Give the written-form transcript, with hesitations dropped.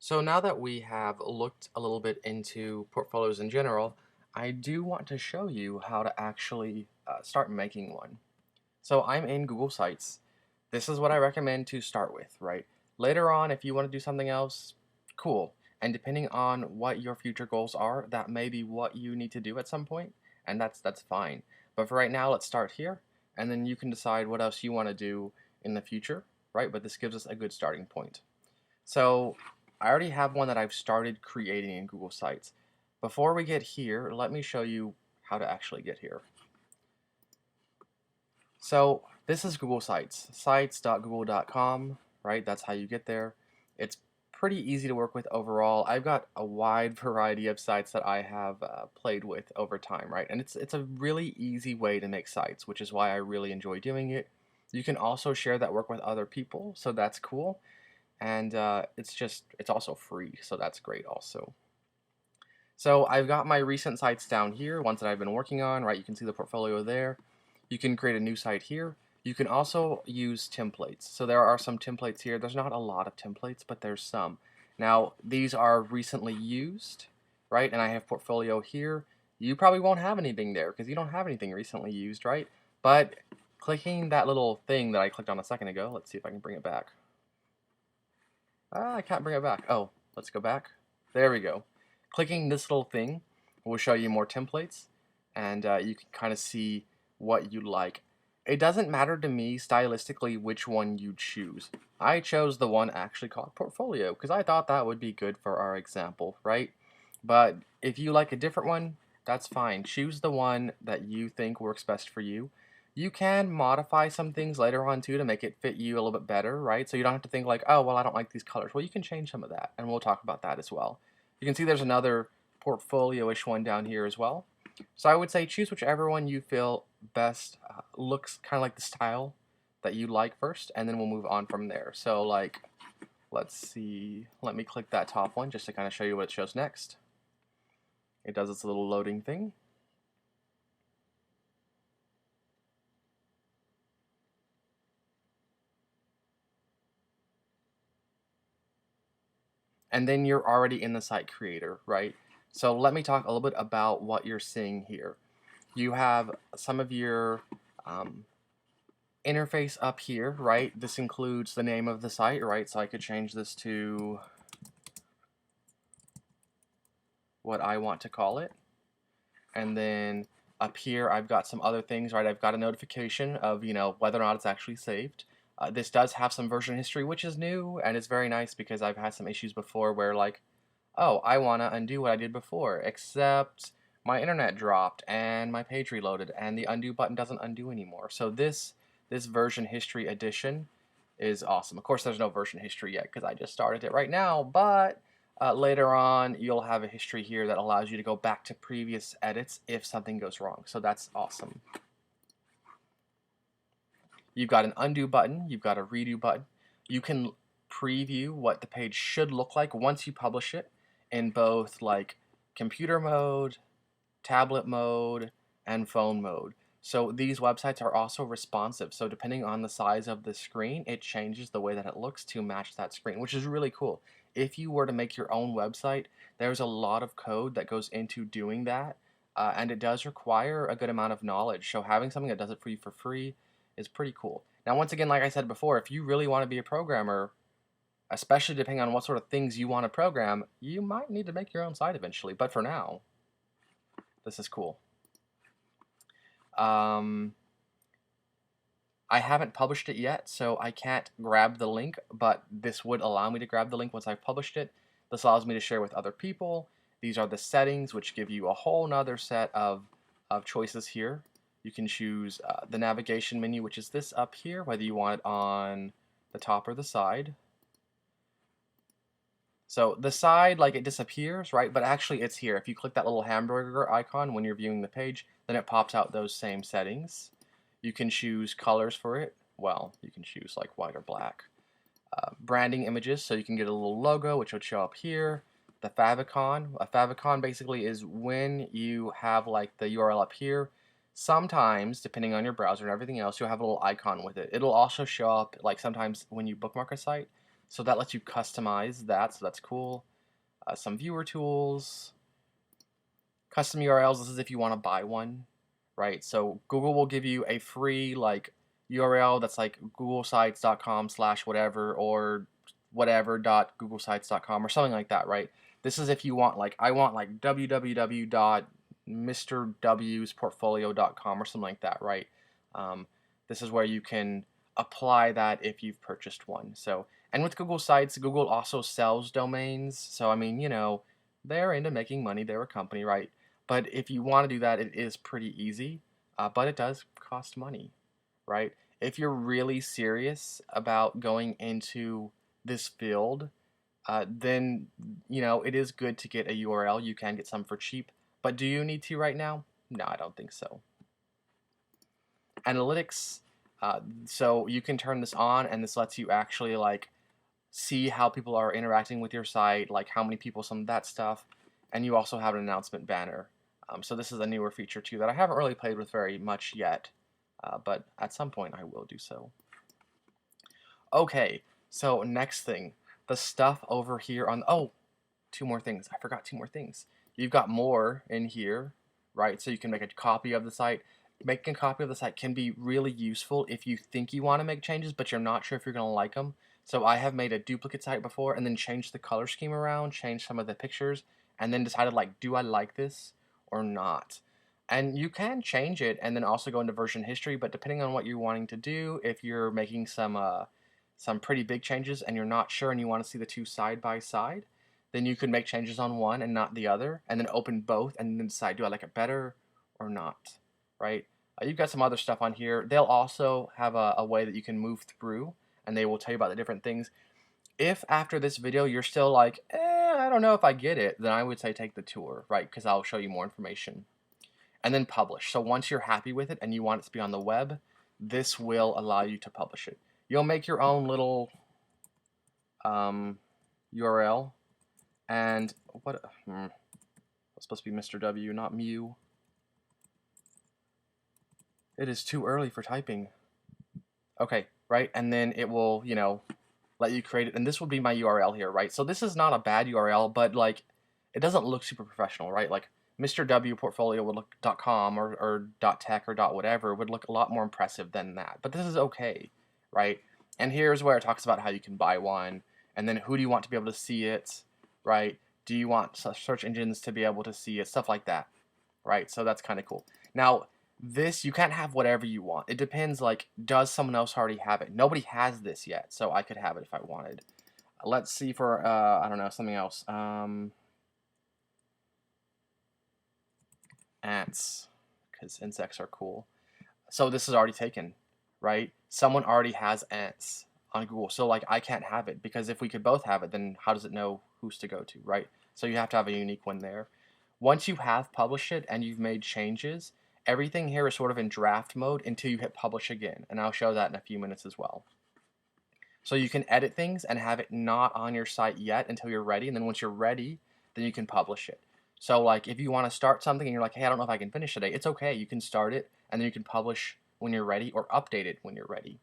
So now that we have looked a little bit into portfolios in general, I do want to show you how to actually start making one. So I'm in Google Sites. This is what I recommend to start with, right? Later on, if you want to do something else, cool. And depending on what your future goals are, that may be what you need to do at some point, and that's fine. But for right now, let's start here, and then you can decide what else you want to do in the future, right? But this gives us a good starting point. So I already have one that I've started creating in Google Sites. Before we get here, let me show you how to actually get here. So this is Google Sites, sites.google.com, right? That's how you get there. It's pretty easy to work with overall. I've got a wide variety of sites that I have played with over time, right? And it's a really easy way to make sites, which is why I really enjoy doing it. You can also share that work with other people, so that's cool. And it's also free, so that's great also. So I've got my recent sites down here, ones that I've been working on, right? You can see the portfolio there. You can create a new site here. You can also use templates. So there are some templates here. There's not a lot of templates, but there's some. Now, these are recently used, right? And I have portfolio here. You probably won't have anything there because you don't have anything recently used, right? But clicking that little thing that I clicked on a second ago, let's see if I can bring it back. I can't bring it back. Oh, let's go back. There we go. Clicking this little thing will show you more templates, and you can kind of see what you like. It doesn't matter to me stylistically which one you choose. I chose the one actually called Portfolio because I thought that would be good for our example, right? But if you like a different one, that's fine. Choose the one that you think works best for you. You can modify some things later on too to make it fit you a little bit better, right? So you don't have to think like, oh, well, I don't like these colors. Well, you can change some of that, and we'll talk about that as well. You can see there's another portfolio-ish one down here as well. So I would say choose whichever one you feel best looks kind of like the style that you like first, and then we'll move on from there. So like, let's see, let me click that top one just to kind of show you what it shows next. It does its little loading thing. And then you're already in the site creator, right? So let me talk a little bit about what you're seeing here. You have some of your interface up here, right? This includes the name of the site, right? So I could change this to what I want to call it. And then up here, I've got some other things, right? I've got a notification of, whether or not it's actually saved. This does have some version history, which is new, and it's very nice because I've had some issues before where like, oh, I want to undo what I did before, except my internet dropped and my page reloaded and the undo button doesn't undo anymore. So this version history edition is awesome. Of course, there's no version history yet because I just started it right now, but later on, you'll have a history here that allows you to go back to previous edits if something goes wrong. So that's awesome. You've got an undo button, you've got a redo button. You can preview what the page should look like once you publish it in both like computer mode, tablet mode, and phone mode. So these websites are also responsive. So depending on the size of the screen, it changes the way that it looks to match that screen, which is really cool. If you were to make your own website, there's a lot of code that goes into doing that, and it does require a good amount of knowledge. So having something that does it for you for free is pretty cool. Now, once again, like I said before, if you really want to be a programmer, especially depending on what sort of things you want to program, you might need to make your own site eventually. But for now, this is cool. I haven't published it yet, so I can't grab the link, but this would allow me to grab the link once I've published it. This allows me to share with other people. These are the settings, which give you a whole nother set of choices here. You can choose the navigation menu, which is this up here, whether you want it on the top or the side. So the side, like it disappears, right? But actually it's here. If you click that little hamburger icon when you're viewing the page, then it pops out those same settings. You can choose colors for it. Well, you can choose like white or black. Branding images, so you can get a little logo, which would show up here. The favicon. A favicon basically is when you have like the URL up here. Sometimes, depending on your browser and everything else, you'll have a little icon with it. It'll also show up like sometimes when you bookmark a site. So that lets you customize that, so that's cool. Some viewer tools. Custom URLs, this is if you want to buy one, right? So Google will give you a free like URL that's like googlesites.com/whatewer or whatever.googlesites.com or something like that, right? This is if you want like I want like www.mrwsportfolio.com or something like that, right? This is where you can apply that if you've purchased one. So, and with Google Sites, Google also sells domains. So I mean, you know, they're into making money. They're a company, right? But if you want to do that, it is pretty easy, but it does cost money, right? If you're really serious about going into this field, then you know it is good to get a URL. You can get some for cheap, but do you need to right now? No, I don't think so. Analytics, so you can turn this on, and this lets you actually like see how people are interacting with your site, like how many people, some of that stuff, and you also have an announcement banner. So this is a newer feature too that I haven't really played with very much yet, but at some point I will do so. Okay, so next thing, the stuff over here on, oh, two more things. I forgot two more things. You've got more in here, right? So you can make a copy of the site. Making a copy of the site can be really useful if you think you want to make changes, but you're not sure if you're going to like them. So I have made a duplicate site before and then changed the color scheme around, changed some of the pictures, and then decided like, do I like this or not? And you can change it and then also go into version history, but depending on what you're wanting to do, if you're making some pretty big changes and you're not sure and you want to see the two side by side, then you could make changes on one and not the other, and then open both and then decide, do I like it better or not, right? You've got some other stuff on here. They'll also have a way that you can move through, and they will tell you about the different things. If after this video you're still like, I don't know if I get it, then I would say take the tour, right? Because I'll show you more information. And then publish. So once you're happy with it and you want it to be on the web, this will allow you to publish it. You'll make your own little URL. And what? It's supposed to be Mr. W, not Mew. It is too early for typing. Okay, right? And then it will, you know, let you create it. And this would be my URL here, right? So this is not a bad URL, but like, it doesn't look super professional, right? Like Mr. W portfolio would look .com or .tech or .whatever would look a lot more impressive than that. But this is okay, right? And here's where it talks about how you can buy one. And then who do you want to be able to see it, right? Do you want search engines to be able to see it? Stuff like that, right? So that's kind of cool. Now, this, you can't have whatever you want. It depends, like, does someone else already have it? Nobody has this yet, so I could have it if I wanted. Let's see for, I don't know, something else. Ants, because insects are cool. So this is already taken, right? Someone already has ants on Google. So, like, I can't have it, because if we could both have it, then how does it know who's to go to, right? So you have to have a unique one there. Once you have published it and you've made changes, everything here is sort of in draft mode until you hit publish again, and I'll show that in a few minutes as well. So you can edit things and have it not on your site yet until you're ready, and then once you're ready, then you can publish it. So like if you want to start something and you're like, hey, I don't know if I can finish today, it's okay, you can start it and then you can publish when you're ready or update it when you're ready.